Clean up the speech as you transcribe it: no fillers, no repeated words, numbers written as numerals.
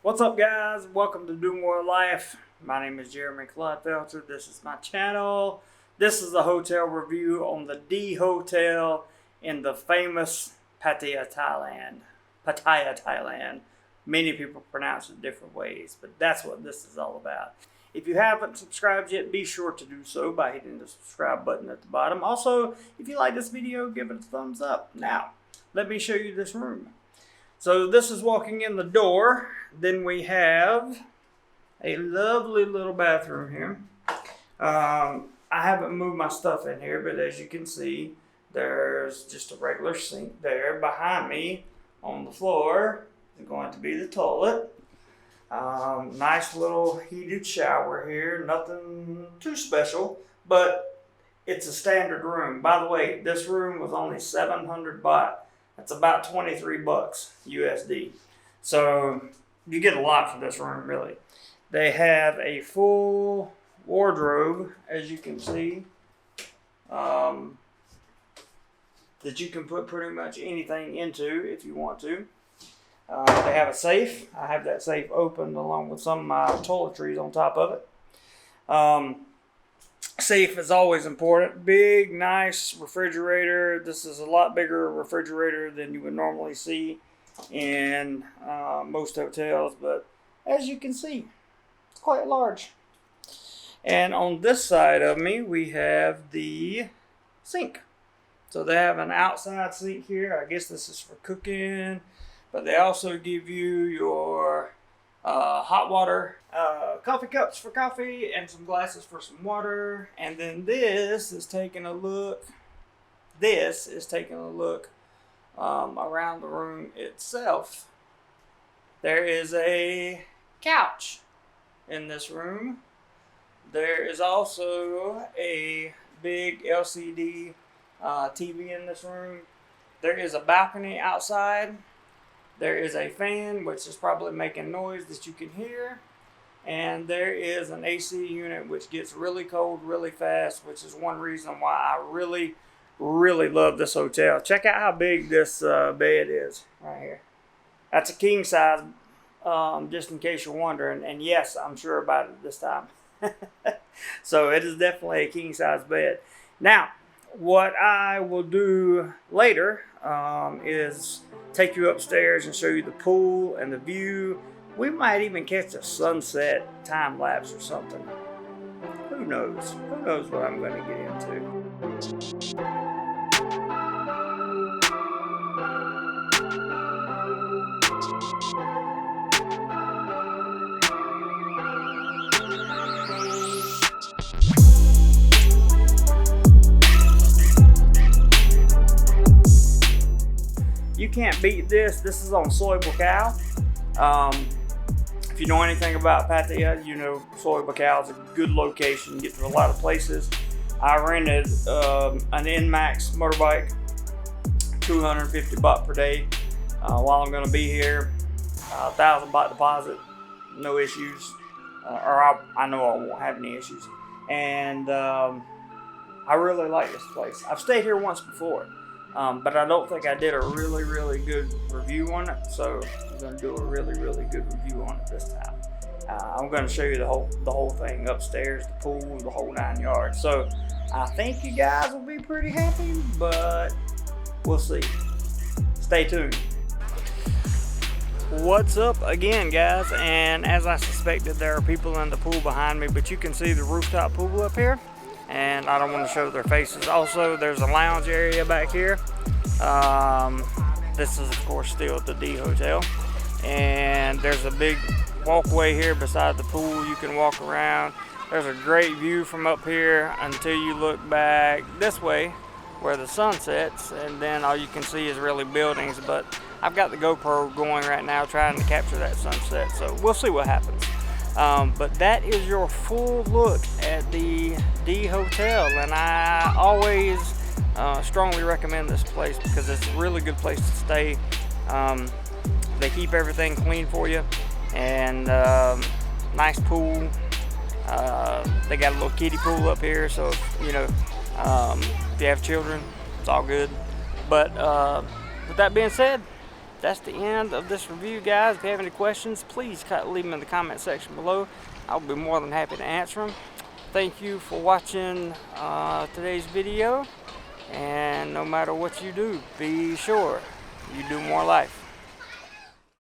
What's up, guys? Welcome to DoMoreLife. My name is Jeremy Clodfelter. This is my channel. This is a hotel review on the D Hotel in the famous Pattaya, Thailand. Pattaya, Thailand. Many people pronounce it different ways, but that's what this is all about. If you haven't subscribed yet, be sure to do so by hitting the subscribe button at the bottom. Also, if you like this video, give it a thumbs up. Now, let me show you this room. So this is walking in the door. Then we have a lovely little bathroom here. I haven't moved my stuff in here, but as you can see, there's just a regular sink there. Behind me on the floor is going to be the toilet. Nice little heated shower here. Nothing too special, but it's a standard room. By the way, this room was only 700 baht. That's about 23 bucks USD. So you get a lot for this room, really. They have a full wardrobe, as you can see, that you can put pretty much anything into if you want to. They have a safe. I have that safe open along with some of my toiletries on top of it. Safe is always important. Big, nice refrigerator. This is a lot bigger refrigerator than you would normally see in most hotels, but as you can see, it's quite large. And on this side of me, we have the sink. So they have an outside sink here. I guess this is for cooking, but they also give you your hot water, coffee cups for coffee, and some glasses for some water. And then this is taking a look. Around the room itself. There is a couch in this room. There is also a big LCD TV in this room. There is a balcony outside. There is a fan, which is probably making noise that you can hear. And there is an AC unit, which gets really cold really fast, which is one reason why I really love this hotel. Check out how big this bed is right here. That's a king size, just in case you're wondering. And yes, I'm sure about it this time. So it is definitely a king size bed. Now, what I will do later is take you upstairs and show you the pool and the view. We might even catch a sunset time lapse or something. Who knows? Who knows what I'm going to get into? You can't beat this. This is on Soi Buakhao. If you know anything about Pattaya, you know Soi Buakhao is a good location. You get to a lot of places. I rented an NMAX motorbike, 250 baht per day. While I'm going to be here, 1,000 baht deposit, no issues. I know I won't have any issues. And I really like this place. I've stayed here once before. But I don't think I did a really good review on it, so I'm going to do a really good review on it this time. I'm going to show you the whole thing upstairs, the pool, the whole 9 yards. So I think you guys will be pretty happy, but we'll see. Stay tuned. What's up again, guys? And as I suspected, there are people in the pool behind me, but you can see the rooftop pool up here. And I don't want to show their faces. Also, there's a lounge area back here. This is, of course, still at the D Hotel. And there's a big walkway here beside the pool. You can walk around. There's a great view from up here until you look back this way where the sun sets. And then all you can see is really buildings. But I've got the GoPro going right now trying to capture that sunset. So we'll see what happens. But that is your full look at the D Hotel, and I always strongly recommend this place because it's a really good place to stay. They keep everything clean for you, and nice pool. They got a little kiddie pool up here, so if you have children, it's all good. But with that being said, that's the end of this review, guys. If you have any questions, please leave them in the comment section below. I'll be more than happy to answer them. Thank you for watching today's video, and no matter what you do, be sure you do more life.